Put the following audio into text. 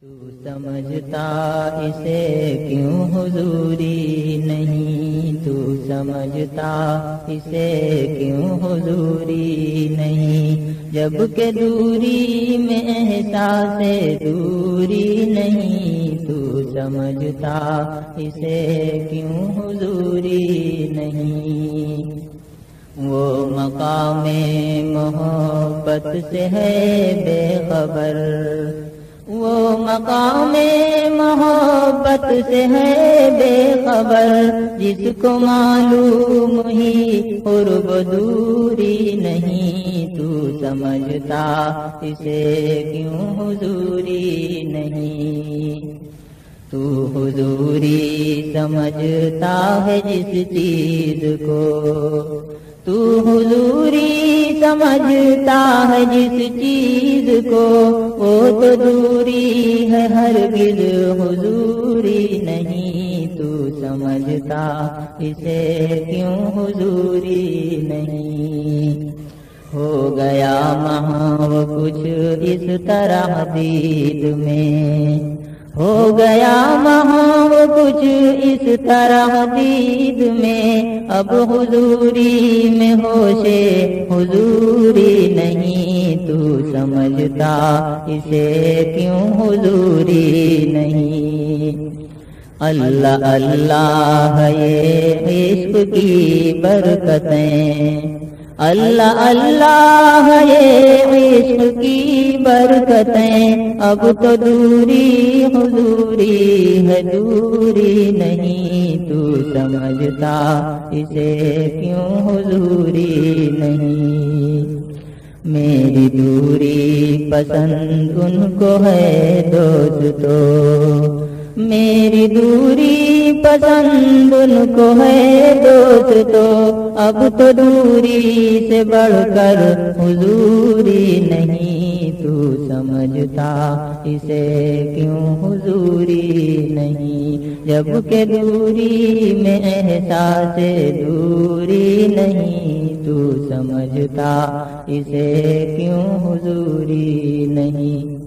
تو سمجھتا اسے کیوں حضوری نہیں، تو سمجھتا اسے کیوں حضوری نہیں، جب کہ دوری میں احساس دوری نہیں، تو سمجھتا اسے کیوں حضوری نہیں۔ وہ مقام محبت سے ہے بے خبر، وہ مقام محبت سے ہے بے خبر، جس کو معلوم ہی قرب دوری نہیں، تو سمجھتا اسے کیوں حضوری نہیں۔ تو حضوری سمجھتا ہے جس چیز کو، تو حضوری سمجھتا ہے جس چیز کو، وہ تو دوری ہے ہرگز حضوری نہیں، تو سمجھتا اسے کیوں حضوری نہیں۔ ہو گیا محو کچھ اس طرح دید میں، ہو گیا محو کچھ اس طرح دید میں، اب حضوری میں ہوش حضوری نہیں، تو سمجھتا اسے کیوں حضوری نہیں۔ اللہ اللہ ہے یہ عشق کی برکتیں، اللہ اللہ ہے یہ عشق کی برکتیں، اب تو دوری حضوری ہے دوری نہیں، تو سمجھتا اسے کیوں حضوری نہیں۔ میری دوری پسند ان کو ہے دوستو، میری دوری پسند ان کو ہے دوستو، اب تو دوری سے بڑھ کر حضوری نہیں، تو سمجھتا اسے کیوں حضوری نہیں، جب کہ دوری میں احساس دوری نہیں، تو سمجھتا اسے کیوں حضوری نہیں۔